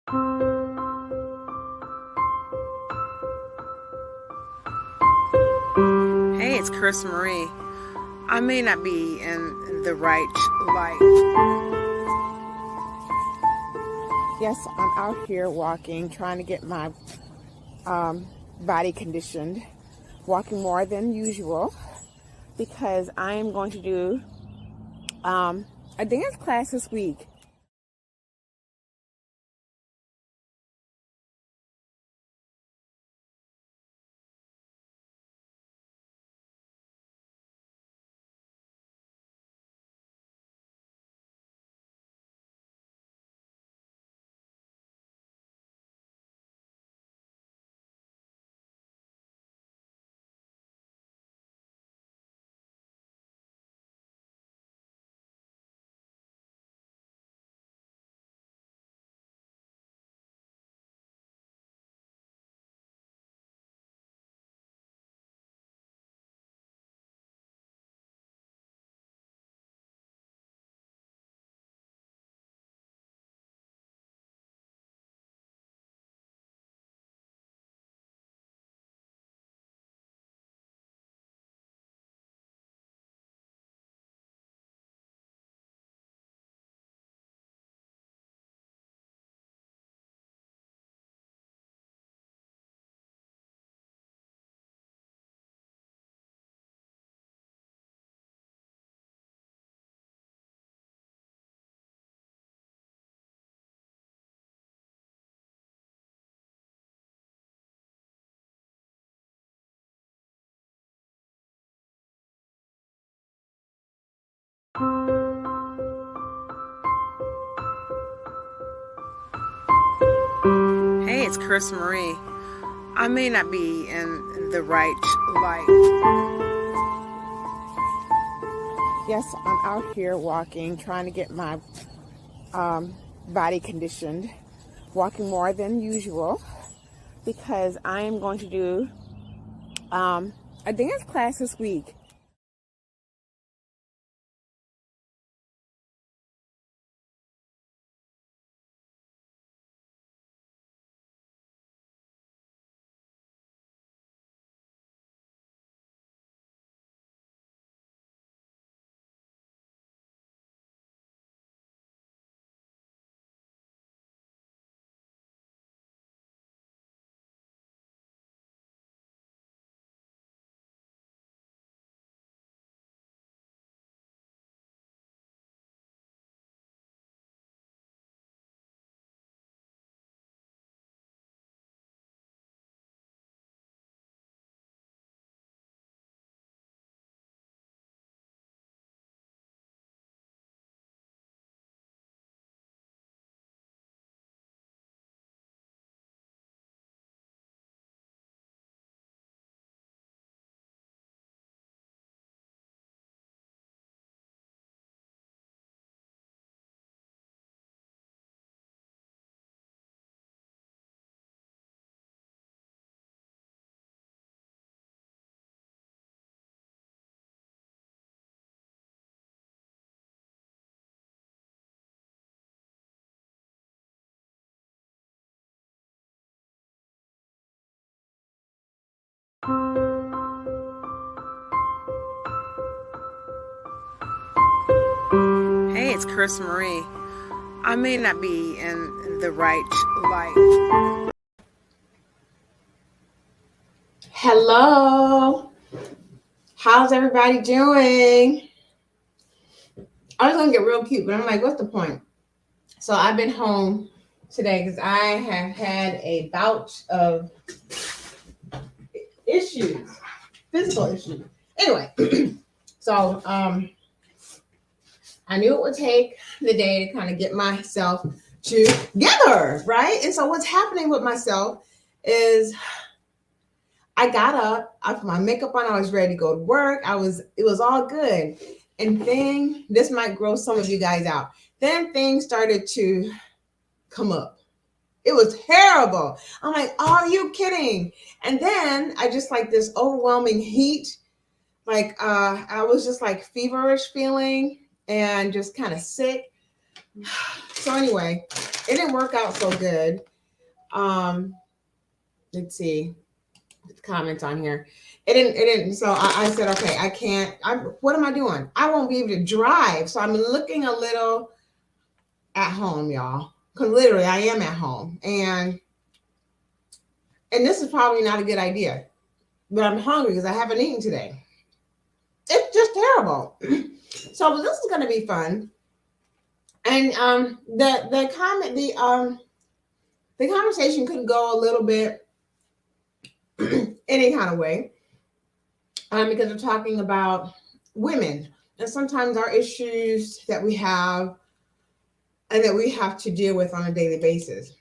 Hey, it's P.H.R.E.E.E. I may not be in the right light. Yes, I'm out here walking, trying to get my body conditioned, walking more than usual because I am going to do a dance class this week. Hey, it's P.H.R.E.E.E. I may not be in the right light. Yes, I'm out here walking, trying to get my body conditioned, walking more than usual because I am going to do a dance class this week. Hey, it's P.H.R.E.E.E. I may not be in the right light. Hello. How's everybody doing? I was gonna get real cute, but I'm like, what's the point? So I've been home today because I have had a bout of issues, physical issues. Anyway, so I knew it would take the day to kind of get myself together, right? And so what's happening with myself is I got up, I put my makeup on, I was ready to go to work. It was all good. And then this might gross some of you guys out. Then things started to come up. It was terrible. I'm like, oh, are you kidding? And then I just like this overwhelming heat. Like I was just like feverish feeling and just kind of sick. So anyway, it didn't work out so good. Um, let's see comments on here. It didn't. So I said, okay, I can't. What am I doing? I won't be able to drive. So I'm looking a little at home, y'all. Because literally, I am at home, and this is probably not a good idea. But I'm hungry because I haven't eaten today. It's just terrible. So this is going to be fun. And the conversation could go a little bit any kind of way, because we're talking about women and sometimes our issues that we have and that we have to deal with on a daily basis.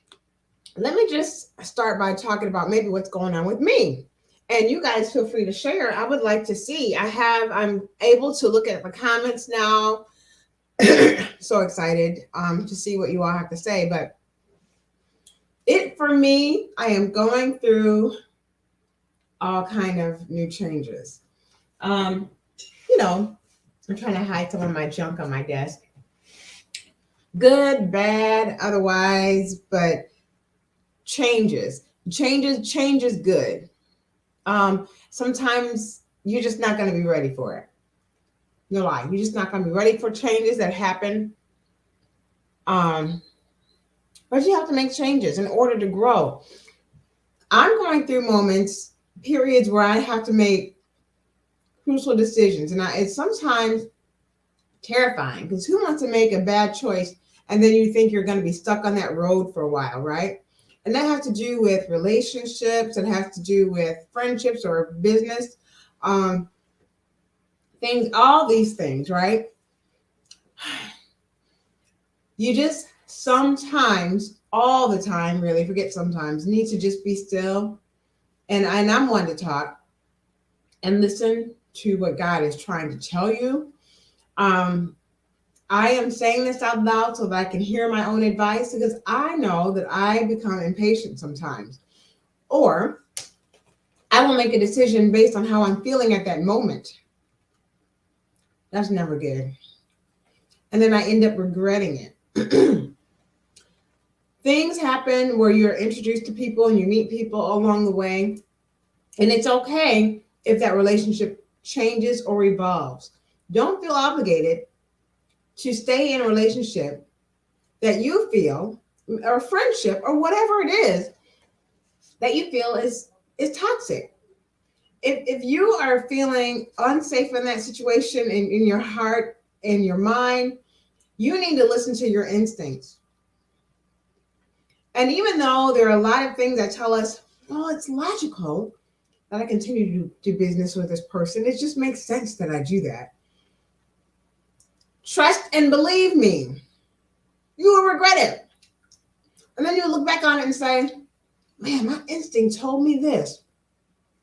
Let me just start by talking about maybe what's going on with me. And you guys feel free to share. I would like to see. I'm able to look at the comments now. So excited to see what you all have to say. But for me, I am going through all kind of new changes. Um, you know, I'm trying to hide some of my junk on my desk. Good, bad, otherwise, but changes. Change is good. Sometimes you're just not going to be ready for it. No lie, you're just not going to be ready for changes that happen. But you have to make changes in order to grow. I'm going through periods where I have to make crucial decisions, and it's sometimes terrifying because who wants to make a bad choice and then you think you're going to be stuck on that road for a while, right? And that has to do with relationships, it has to do with friendships or business, things, all these things, right? You just sometimes, all the time, really, forget sometimes, need to just be still. And I'm one to talk and listen to what God is trying to tell you. I am saying this out loud so that I can hear my own advice because I know that I become impatient sometimes. Or I will make a decision based on how I'm feeling at that moment. That's never good. And then I end up regretting it. Things happen where you're introduced to people and you meet people along the way. And it's okay if that relationship changes or evolves. Don't feel obligated to stay in a relationship that you feel, or friendship, or whatever it is that you feel is toxic. If you are feeling unsafe in that situation in your heart, in your mind, you need to listen to your instincts. And even though there are a lot of things that tell us, oh, it's logical that I continue to do business with this person, it just makes sense that I do that. Trust and believe me, you will regret it. And then you'll look back on it and say, man, my instinct told me this.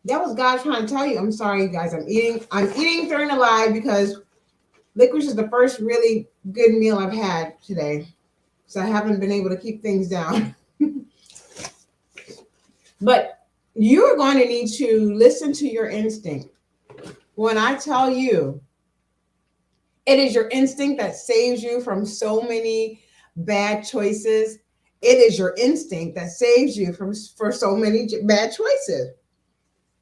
That was God trying to tell you. I'm sorry, you guys. I'm eating during the live because licorice is the first really good meal I've had today. So I haven't been able to keep things down. But you are going to need to listen to your instinct. When I tell you, it is your instinct that saves you from so many bad choices. It is your instinct that saves you for so many bad choices.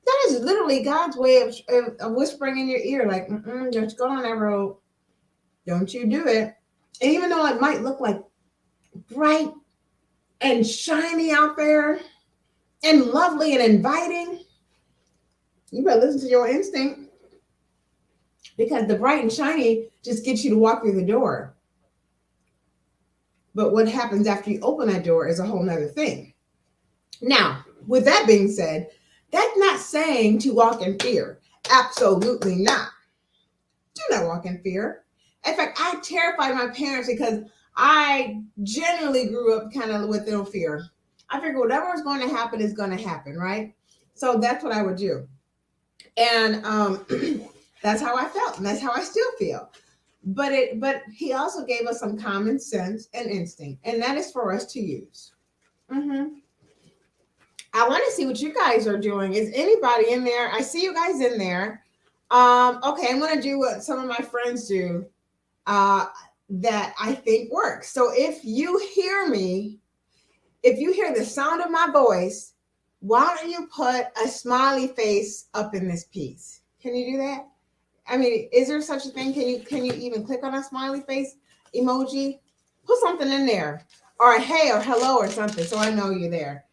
That is literally God's way of whispering in your ear, like, don't you go on that road. Don't you do it. And even though it might look like bright and shiny out there and lovely and inviting, you better listen to your instinct because the bright and shiny just gets you to walk through the door. But what happens after you open that door is a whole nother thing. Now, with that being said, that's not saying to walk in fear. Absolutely not. Do not walk in fear. In fact, I terrified my parents because I generally grew up kind of with no fear. I figured whatever is going to happen is going to happen, right? So that's what I would do. And that's how I felt, and that's how I still feel. But he also gave us some common sense and instinct, and that is for us to use. I want to see what you guys are doing. Is anybody in there? I see you guys in there. Okay, I'm going to do what some of my friends do. that I think works. So if you hear me, if you hear the sound of my voice, why don't you put a smiley face up in this piece? Can you do that? I mean, is there such a thing? Can you even click on a smiley face emoji? Put something in there, or a hey or hello or something, so I know you're there.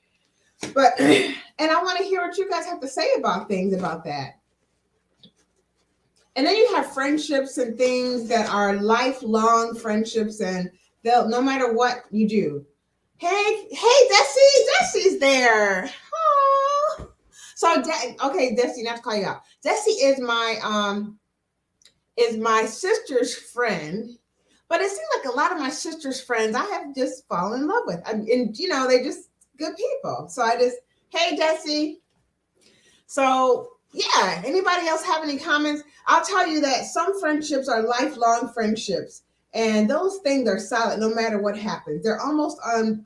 But and I want to hear what you guys have to say about things about that. And then you have friendships and things that are lifelong friendships, and they'll no matter what you do. Hey, Desi's there. Oh, so okay, Desi, not to call you out. Desi is my sister's friend, but it seems like a lot of my sister's friends I have just fallen in love with, and they just good people. So I just, hey, Desi. So yeah, anybody else have any comments? I'll tell you that some friendships are lifelong friendships, and those things are solid no matter what happens. They're almost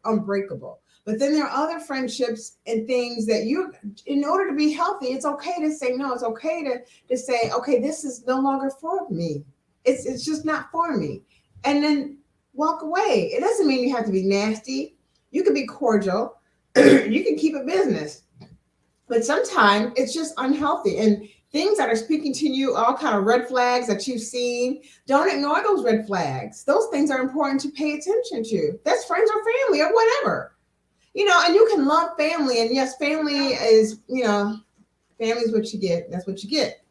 unbreakable. But then there are other friendships and things that in order to be healthy, it's okay to say no. It's okay to say, okay, this is no longer for me. It's just not for me. And then walk away. It doesn't mean you have to be nasty. You can be cordial. You can keep it business. But sometimes it's just unhealthy, and things that are speaking to you, all kind of red flags that you've seen, don't ignore those red flags. Those things are important to pay attention to. That's friends or family or whatever. And you can love family, and yes, family is, family is what you get. That's what you get.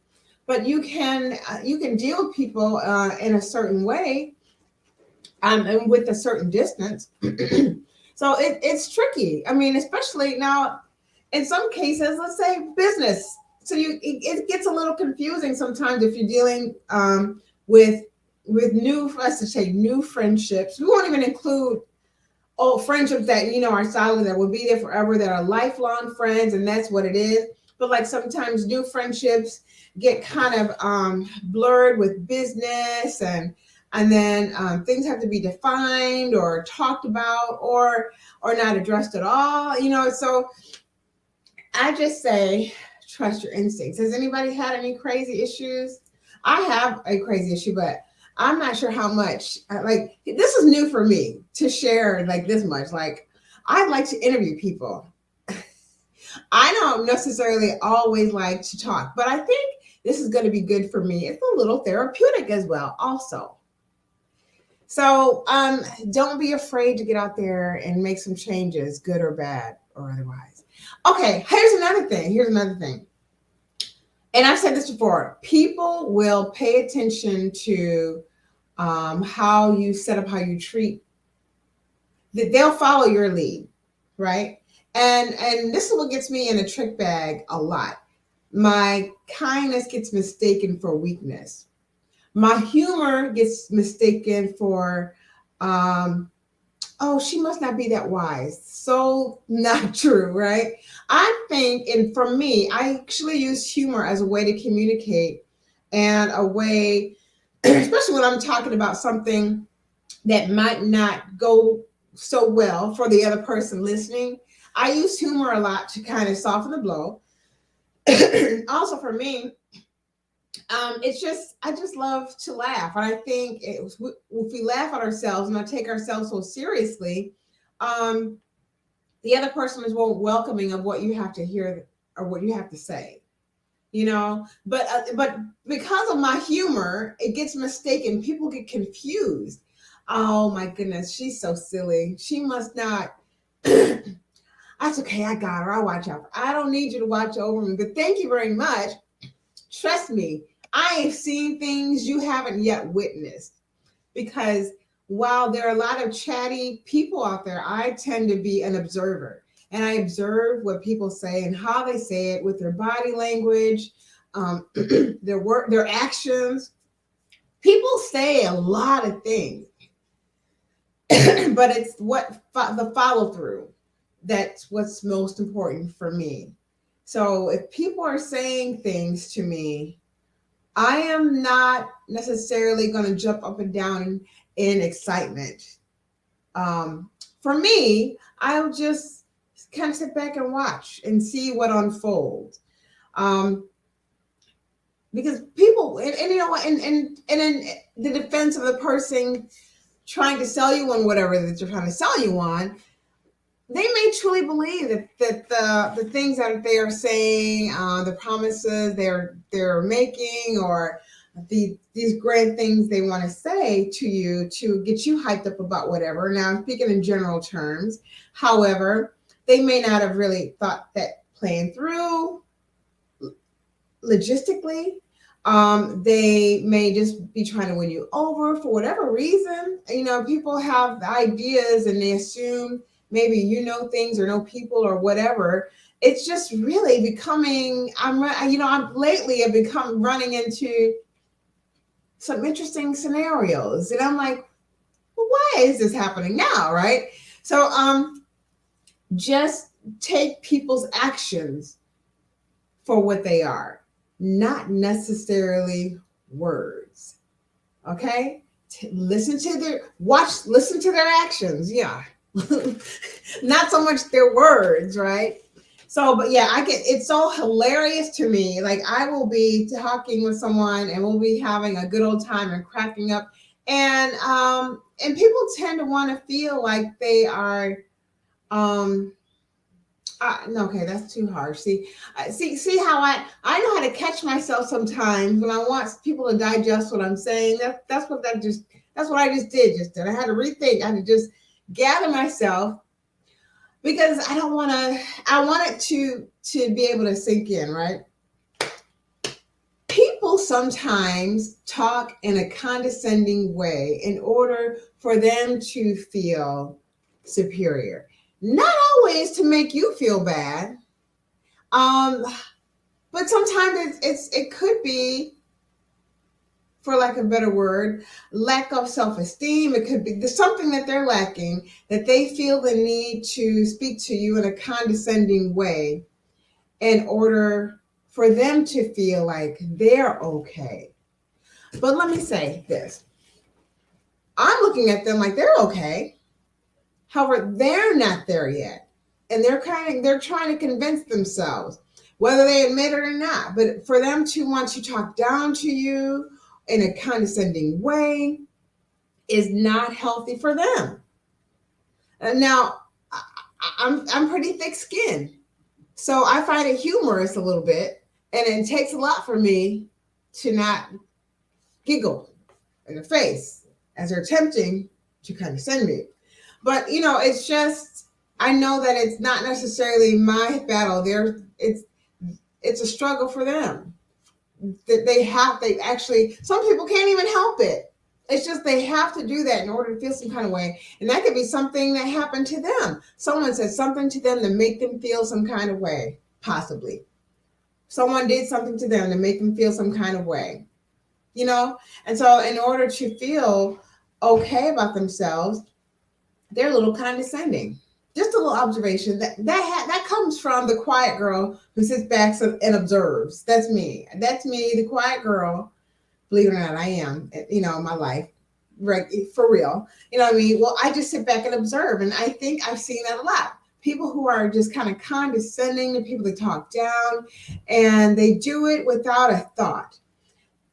But you can deal with people in a certain way, and with a certain distance. So it's tricky. I mean, especially now, in some cases, let's say business. So it gets a little confusing sometimes if you're dealing with let's just say new friendships. We won't even include old friendships that are solid, that will be there forever, that are lifelong friends, and that's what it is. But like sometimes new friendships get kind of blurred with business, and then things have to be defined or talked about or not addressed at all. So I just say trust your instincts. Has anybody had any crazy issues? I have a crazy issue, but I'm not sure how much. Like, this is new for me to share like this much. Like, I like to interview people. I don't necessarily always like to talk, but I think this is going to be good for me. It's a little therapeutic as well, also. So don't be afraid to get out there and make some changes, good or bad or otherwise. Okay, here's another thing. And I've said this before. People will pay attention to how you set up, how you treat. They'll follow your lead, right? And this is what gets me in a trick bag a lot. My kindness gets mistaken for weakness. My humor gets mistaken for oh, she must not be that wise. So not true, right? I think, and for me, I actually use humor as a way to communicate, and a way, especially when I'm talking about something that might not go so well for the other person listening. I use humor a lot to kind of soften the blow. Also for me, it's just, I just love to laugh, and I think if we laugh at ourselves and not take ourselves so seriously, um, the other person is more welcoming of what you have to hear or what you have to say. But because of my humor, it gets mistaken. People get confused. Oh my goodness, she's so silly. She must not. That's okay. I got her. I'll watch out. I don't need you to watch over me, but thank you very much. Trust me, I have seen things you haven't yet witnessed, because while there are a lot of chatty people out there, I tend to be an observer, and I observe what people say and how they say it with their body language, their work, their actions. People say a lot of things, but it's the follow through that's what's most important for me. So if people are saying things to me, I am not necessarily going to jump up and down in excitement. For me, I'll just kind of sit back and watch and see what unfolds. Because people, and in the defense of the person, trying to sell you on whatever that they're trying to sell you on, they may truly believe that the things that they are saying, the promises they're making, or these grand things they want to say to you to get you hyped up about whatever. Now, I'm speaking in general terms. However, they may not have really thought that plan through logistically. They may just be trying to win you over for whatever reason. You know, people have ideas and they assume maybe you know things or know people or whatever. It's just really becoming. I'm lately have become running into some interesting scenarios, and I'm like, well, why is this happening now, right? So, just take people's actions for what they are, not necessarily words. Okay? Listen to listen to their actions. Yeah. Not so much their words, right? So, but yeah, it's so hilarious to me. Like, I will be talking with someone and we'll be having a good old time and cracking up. And people tend to want to feel like they are, no, okay, that's too harsh. See how I know how to catch myself sometimes when I want people to digest what I'm saying. That's what I just did. I had to rethink. I had to just gather myself because I don't want to. I want it to be able to sink in, right? People sometimes talk in a condescending way in order for them to feel superior. Not always to make you feel bad. Um, but sometimes it could be, for lack of a better word, lack of self-esteem. It could be there's something that they're lacking that they feel the need to speak to you in a condescending way in order for them to feel like they're okay. But let me say this. I'm looking at them like they're okay. However, they're not there yet. And they're trying to convince themselves, whether they admit it or not. But for them to want to talk down to you in a condescending way is not healthy for them. Now, I'm pretty thick skinned, so I find it humorous a little bit, and it takes a lot for me to not giggle in the face as they're attempting to condescend me. But it's just I know that it's not necessarily my battle. It's a struggle for them. That they actually, some people can't even help it. It's just they have to do that in order to feel some kind of way. And that could be something that happened to them. Someone said something to them to make them feel some kind of way, possibly. Someone did something to them to make them feel some kind of way. And so in order to feel okay about themselves, they're a little condescending. Just a little observation that comes from the quiet girl who sits back and observes. That's me. That's me, the quiet girl. Believe it or not, I am. In my life, right? For real. You know what I mean? Well, I just sit back and observe, and I think I've seen that a lot. People who are just kind of condescending to people that talk down, and they do it without a thought.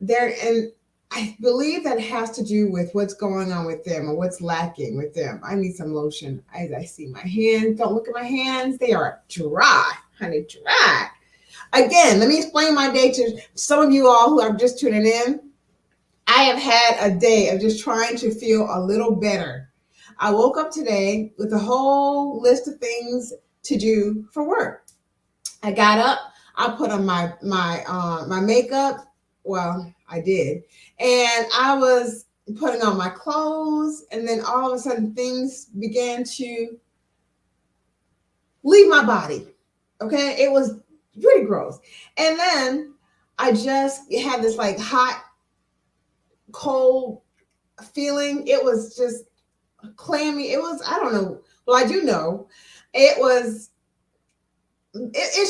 And I believe that has to do with what's going on with them or what's lacking with them. I need some lotion. As I see my hands, don't look at my hands. They are dry, honey, dry. Again, let me explain my day to some of you all who are just tuning in. I have had a day of just trying to feel a little better. I woke up today with a whole list of things to do for work. I got up. I put on my makeup. Well, I did. And I was putting on my clothes, and then all of a sudden things began to leave my body. Okay. It was pretty gross. And then I just had this like hot, cold feeling. It was just clammy. It was, I don't know. Well, I do know. It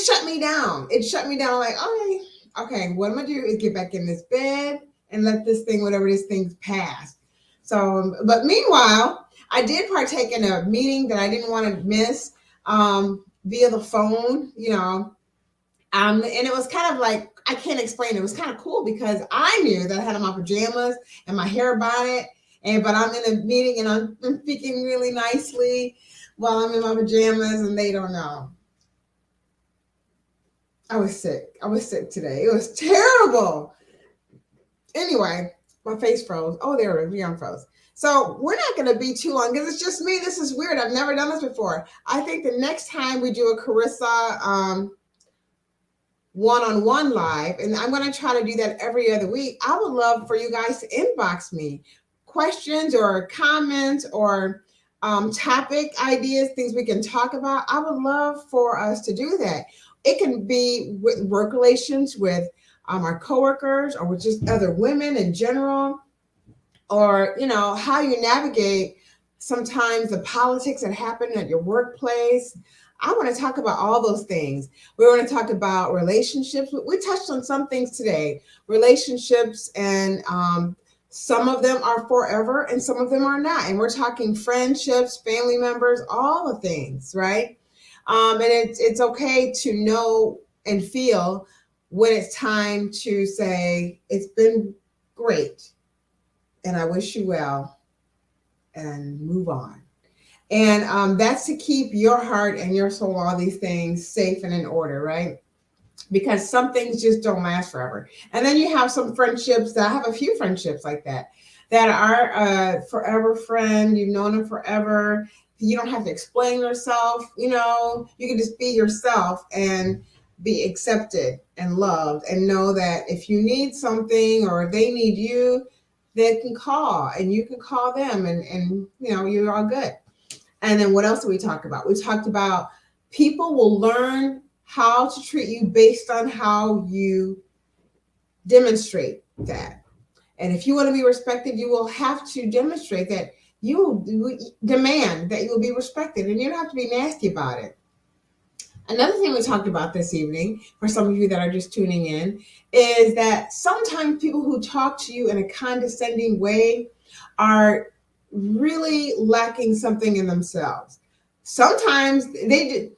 shut me down. It shut me down like, okay, what I'm going to do is get back in this bed and let whatever this thing's pass. So, but meanwhile, I did partake in a meeting that I didn't want to miss via the phone, and it was kind of like, I can't explain it. It was kind of cool because I knew that I had on my pajamas and my hair bonnet, but I'm in a meeting and I'm speaking really nicely while I'm in my pajamas and they don't know. I was sick. I was sick today. It was terrible. Anyway, my face froze. Oh, there it is. We unfroze. So we're not going to be too long because it's just me. This is weird. I've never done this before. I think the next time we do a Charissa one-on-one live, and I'm going to try to do that every other week. I would love for you guys to inbox me questions or comments or topic ideas, things we can talk about. I would love for us to do that. It can be with work relations with our coworkers or with just other women in general, or how you navigate sometimes the politics that happen at your workplace. I want to talk about all those things. We want to talk about relationships. We touched on some things today, relationships, and some of them are forever and some of them are not. And we're talking friendships, family members, all the things, right? And it's okay to know and feel when it's time to say, it's been great and I wish you well, and move on. And that's to keep your heart and your soul, all these things safe and in order, right? Because some things just don't last forever. And then you have some friendships that I have a few friendships like that are a forever friend. You've known them forever. You don't have to explain yourself. You can just be yourself and be accepted and loved, and know that if you need something or they need you, they can call and you can call them, and you're all good. And then what else did we talk about? We talked about people will learn how to treat you based on how you demonstrate that. And if you want to be respected, you will have to demonstrate that you demand that you will be respected, and you don't have to be nasty about it. Another thing we talked about this evening, for some of you that are just tuning in, is that sometimes people who talk to you in a condescending way are really lacking something in themselves. Sometimes they did,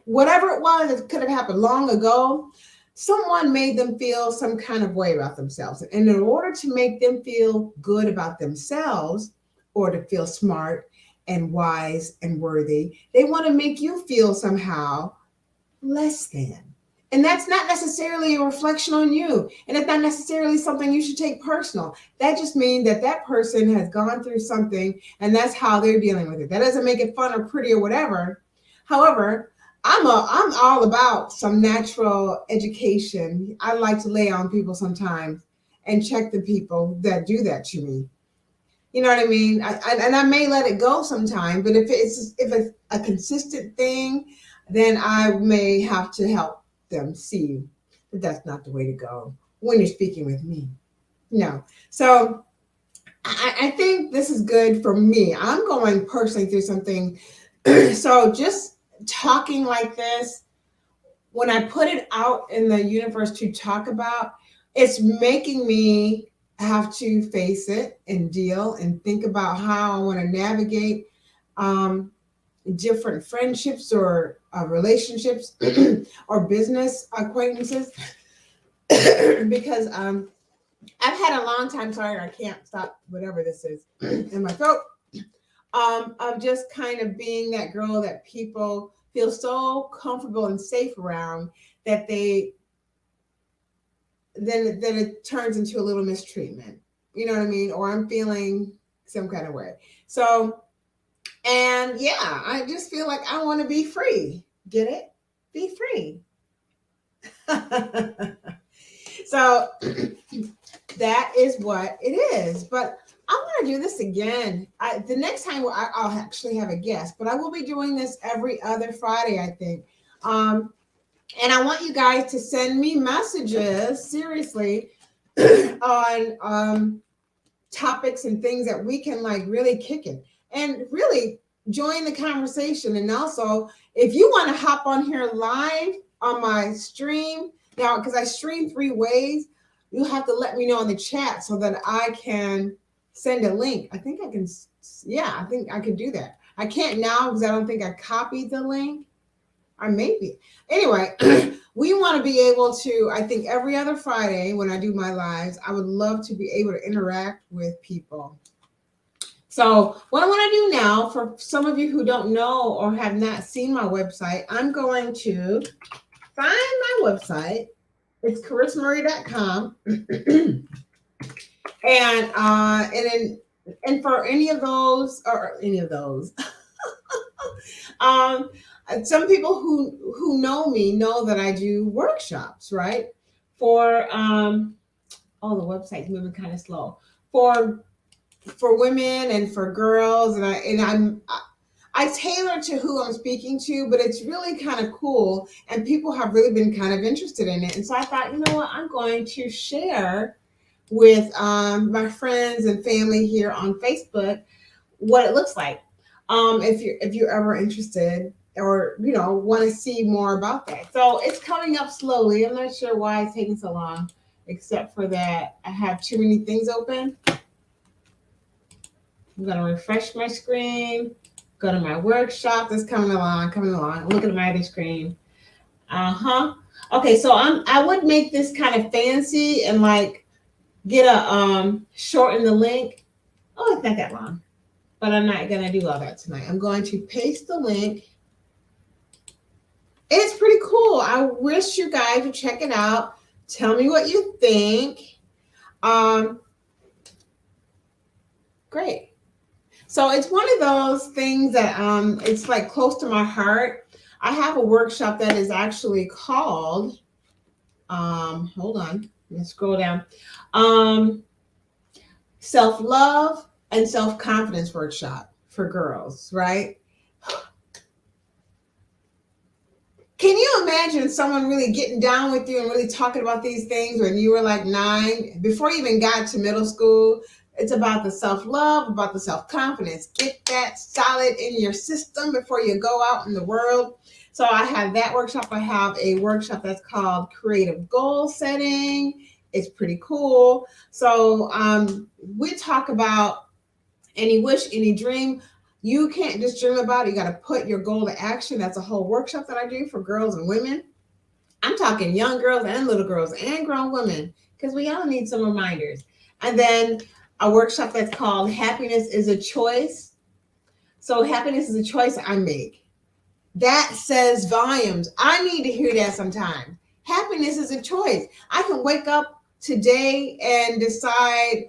whatever it was, it could have happened long ago. Someone made them feel some kind of way about themselves. And in order to make them feel good about themselves, or to feel smart and wise and worthy, they want to make you feel somehow less than. And that's not necessarily a reflection on you. And it's not necessarily something you should take personal. That just means that that person has gone through something and that's how they're dealing with it. That doesn't make it fun or pretty or whatever. However, I'm all about some natural education. I like to lay on people sometimes and check the people that do that to me. You know what I mean? And I may let it go sometime, but if it's a consistent thing, then I may have to help them see that that's not the way to go when you're speaking with me. No. So I think this is good for me. I'm going personally through something. So just talking like this, when I put it out in the universe to talk about, it's making me have to face it and deal and think about how I want to navigate different friendships or relationships or business acquaintances because I've had a long time, sorry, I can't stop whatever this is in my throat, of just kind of being that girl that people feel so comfortable and safe around that then it turns into a little mistreatment. You know what I mean? Or I'm feeling some kind of way. So, and yeah, I just feel like I want to be free. Get it? Be free. So that is what it is. But I want to do this again. The next time I'll actually have a guest, but I will be doing this every other Friday, I think. And I want you guys to send me messages, seriously, on topics and things that we can like really kick it and really join the conversation. And also, if you want to hop on here live on my stream now, because I stream 3 ways, you have to let me know in the chat so that I can send a link. I think I can. Yeah, I think I can do that. I can't now because I don't think I copied the link. Or maybe. Anyway, we want to be able to, I think every other Friday when I do my lives, I would love to be able to interact with people. So what I want to do now, for some of you who don't know or have not seen my website, I'm going to find my website. It's CharissaMarie.com. And for any of those, um, some people who know me know that I do workshops, right? For the website's moving kind of slow. For women and for girls, I tailor to who I'm speaking to, but it's really kind of cool, and people have really been kind of interested in it. And so I thought, you know what, I'm going to share with my friends and family here on Facebook what it looks like. If you're ever interested or want to see more about that, so it's coming up slowly. I'm not sure why it's taking so long, except for that I have too many things open. I'm gonna refresh my screen. Go to my workshop. That's coming along, coming along. Look at my other screen. Okay, so I would make this kind of fancy and like get a shorten the link. Oh, it's not that long, but I'm not gonna do all that tonight. I'm going to paste the link. It's pretty cool. I wish you guys would check it out. Tell me what you think. Great. So it's one of those things that it's like close to my heart. I have a workshop that is actually called hold on, let me scroll down. Self-love and self-confidence workshop for girls, right? Can you imagine someone really getting down with you and really talking about these things when you were like 9, before you even got to middle school? It's about the self-love, about the self-confidence. Get that solid in your system before you go out in the world. So I have that workshop. I have a workshop that's called Creative Goal Setting. It's pretty cool. So we talk about any wish, any dream. You can't just dream about it. You got to put your goal to action. That's a whole workshop that I do for girls and women. I'm talking young girls and little girls and grown women, because we all need some reminders. And then a workshop that's called Happiness is a Choice. So happiness is a choice I make. That says volumes. I need to hear that sometime. Happiness is a choice. I can wake up today and decide,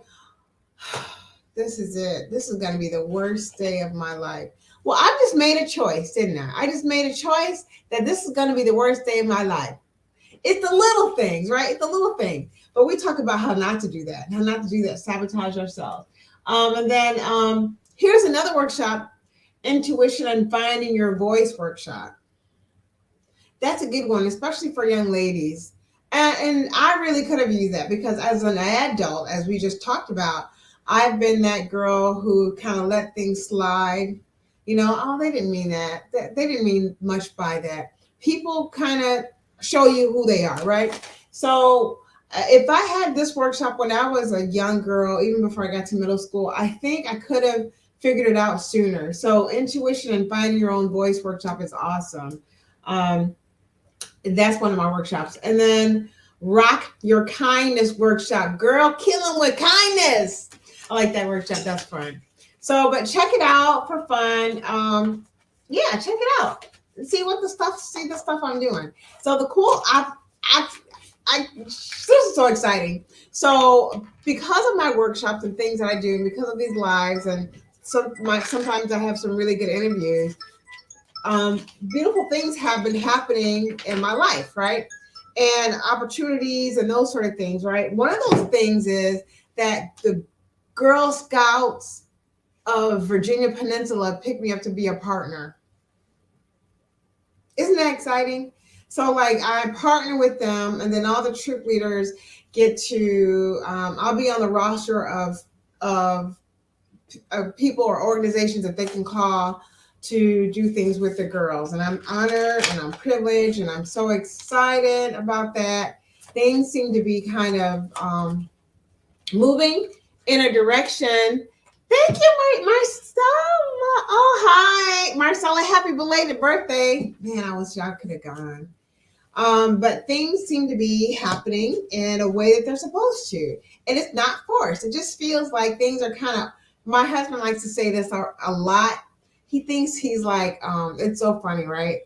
this is it. This is going to be the worst day of my life. Well, I just made a choice, didn't I? I just made a choice that this is going to be the worst day of my life. It's the little things, right? It's the little thing. But we talk about how not to do that, sabotage ourselves. And then here's another workshop, Intuition and Finding Your Voice workshop. That's a good one, especially for young ladies. And I really could have used that, because as an adult, as we just talked about, I've been that girl who kind of let things slide. Oh, they didn't mean that. They didn't mean much by that. People kind of show you who they are, right? So if I had this workshop when I was a young girl, even before I got to middle school, I think I could have figured it out sooner. So Intuition and Finding Your Own Voice workshop is awesome. That's one of my workshops. And then Rock Your Kindness workshop. Girl, kill them with kindness. I like that workshop. That's fun. So, but check it out for fun. Yeah, check it out. See the stuff I'm doing. So the cool, this is so exciting. So because of my workshops and things that I do, and because of these lives, and sometimes I have some really good interviews, beautiful things have been happening in my life, right? And opportunities and those sort of things, right? One of those things is that the Girl Scouts of Virginia Peninsula picked me up to be a partner. Isn't that exciting? So like I partner with them, and then all the troop leaders get to, I'll be on the roster of people or organizations that they can call to do things with the girls. And I'm honored and I'm privileged and I'm so excited about that. Things seem to be kind of moving in a direction. Thank you, Marcella. Oh, hi, Marcella. Happy belated birthday. Man, I wish y'all could have gone. But things seem to be happening in a way that they're supposed to. And it's not forced. It just feels like things are kind of my husband likes to say this a lot. He thinks he's like, it's so funny, right?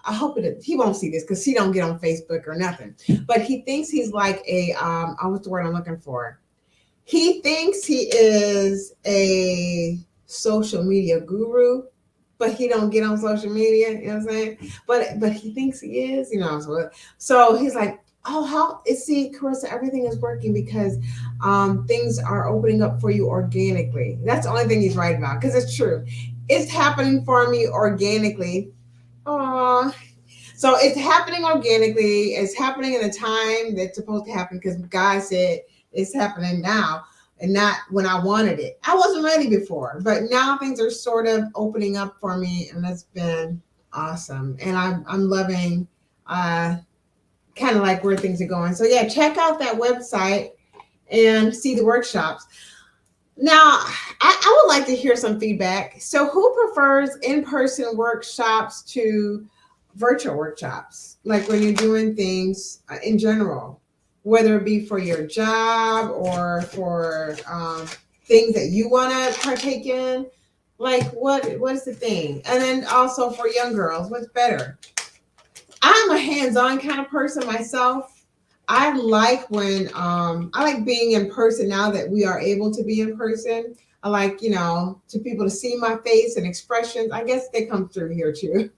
I hope he won't see this because he don't get on Facebook or nothing. But he thinks he's like a what's the word I'm looking for? He thinks he is a social media guru, but he don't get on social media. You know what I'm saying? But he thinks he is. You know. So he's like, oh, how is see, Charissa, everything is working because things are opening up for you organically. That's the only thing he's right about because it's true. It's happening for me organically. Aww. So it's happening organically. It's happening in the time that's supposed to happen because God said it's happening now and not when I wanted it. I wasn't ready before, but now things are sort of opening up for me, and that's been awesome. And I'm loving kind of like where things are going. So yeah, check out that website and see the workshops. Now, I would like to hear some feedback. So who prefers in-person workshops to virtual workshops? Like when you're doing things in general, whether it be for your job or for things that you want to partake in, like what's the thing? And then also for young girls, what's better? I'm a hands-on kind of person myself. I like when I like being in person now that we are able to be in person. I like, to people to see my face and expressions. I guess they come through here too.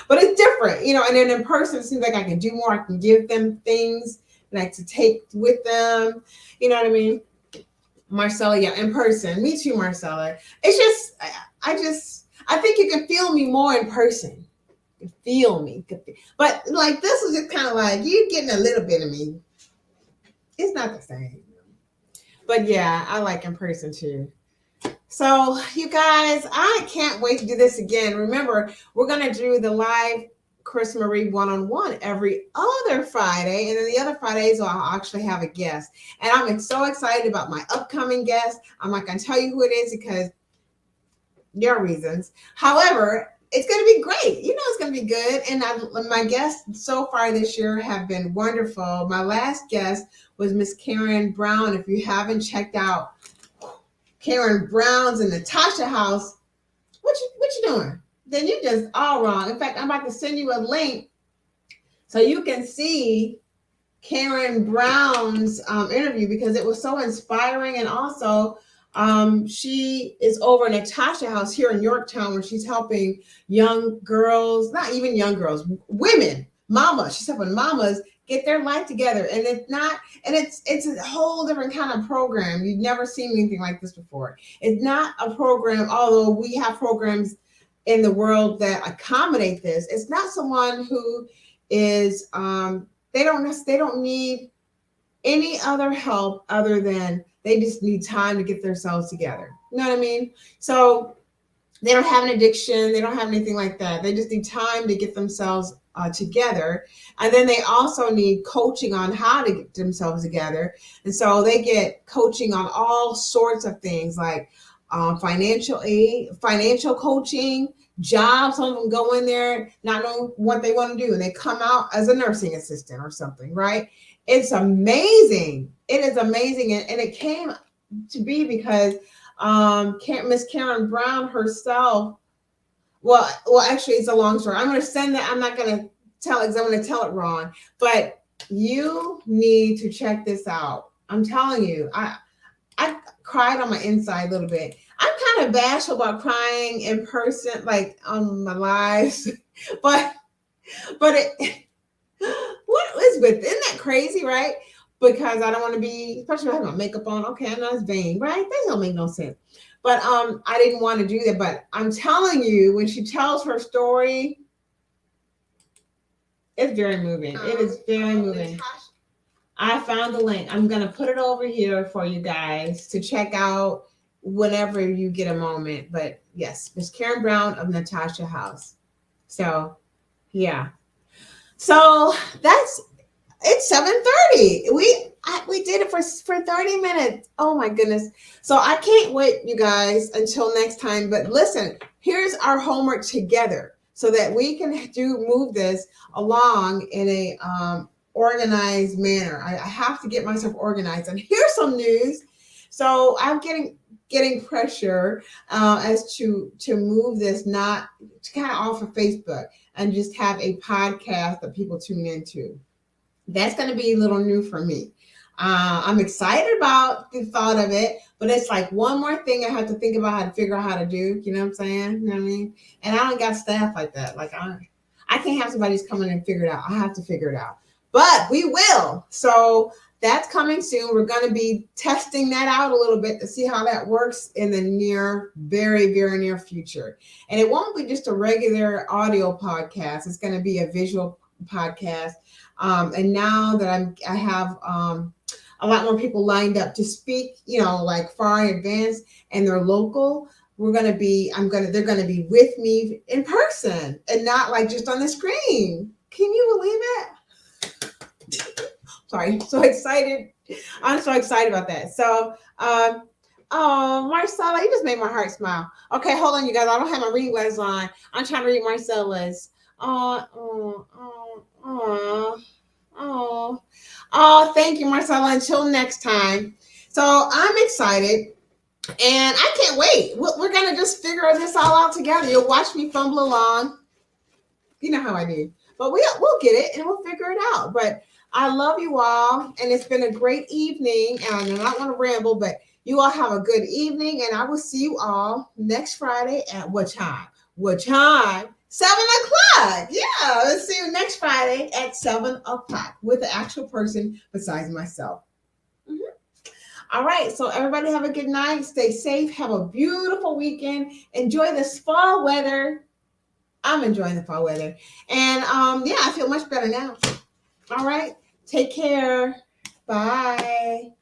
But it's different, and then in person it seems like I can do more. I can give them things like to take with them. You know what I mean? Marcella, yeah, in person. Me too, Marcella. It's just I think you can feel me more in person. Feel me, but like this is just kind of like you getting a little bit of me. It's not the same, but yeah, I like in person too. So you guys, I can't wait to do this again. Remember, we're gonna do the live Chris Marie one-on-one every other Friday, and then the other Fridays I'll actually have a guest. And I'm so excited about my upcoming guest. I'm not gonna tell you who it is because there are reasons. However, it's going to be great. It's going to be good. And my guests so far this year have been wonderful. My last guest was Miss Karen Brown. If you haven't checked out Karen Brown's in Natasha House, what you doing? Then you're just all wrong. In fact, I'm about to send you a link so you can see Karen Brown's interview because it was so inspiring. And also, she is over in Natasha House here in Yorktown where she's helping young girls, not even young girls, women, mamas. She's helping mamas get their life together. And it's a whole different kind of program. You've never seen anything like this before. It's not a program, although we have programs in the world that accommodate this. It's not someone who is they don't need any other help other than they just need time to get themselves together. You know what I mean? So they don't have an addiction. They don't have anything like that. They just need time to get themselves together. And then they also need coaching on how to get themselves together. And so they get coaching on all sorts of things like financial aid, financial coaching, jobs. Some of them go in there not knowing what they want to do, and they come out as a nursing assistant or something, right? It's amazing. It is amazing. And it came to be because Miss Karen Brown herself, well, actually, it's a long story. I'm going to send that. I'm not going to tell it because I'm going to tell it wrong. But you need to check this out. I'm telling you, I cried on my inside a little bit. I'm kind of bashful about crying in person, like on my lives. but it. What is with, isn't that crazy, right? Because I don't want to be, especially if I have my makeup on. Okay, I'm not as vain, right? That don't make no sense. But I didn't want to do that. But I'm telling you, when she tells her story, it's very moving. It is very moving. I found the link. I'm gonna put it over here for you guys to check out whenever you get a moment. But yes, Miss Karen Brown of Natasha House. So yeah. So it's 7:30. We did it for 30 minutes. Oh my goodness. So I can't wait, you guys, until next time. But listen, here's our homework together so that we can move this along in a organized manner. I have to get myself organized. And here's some news. So I'm getting pressure as to move this, not to kind of off of Facebook and just have a podcast that people tune into. That's going to be a little new for me. I'm excited about the thought of it, but it's like one more thing I have to think about how to figure out how to do. You know what I'm saying? You know what I mean? And I don't got staff like that. Like I can't have somebody who's coming and figure it out. I have to figure it out. But we will. So that's coming soon. We're going to be testing that out a little bit to see how that works in the very, very near future. And it won't be just a regular audio podcast. It's going to be a visual podcast. And now that I have a lot more people lined up to speak, like far in advance, and they're local. They're gonna be with me in person and not like just on the screen. Can you believe it? Sorry, so excited. I'm so excited about that. So, oh, Marcella, you just made my heart smile. Okay, hold on, you guys. I don't have my reading glasses on. I'm trying to read Marcella's. Oh, thank you, Marcella. Until next time. So I'm excited and I can't wait. We're going to just figure this all out together. You'll watch me fumble along. You know how I do. But we'll get it and we'll figure it out. But I love you all. And it's been a great evening. And I do not want to ramble, but you all have a good evening. And I will see you all next Friday at what time? What time? 7:00. Yeah, let's see you next Friday at 7:00 with the actual person besides myself. Mhm. All right, so everybody have a good night. Stay safe. Have a beautiful weekend. Enjoy this fall weather. I'm enjoying the fall weather. And yeah, I feel much better now. All right, take care. Bye.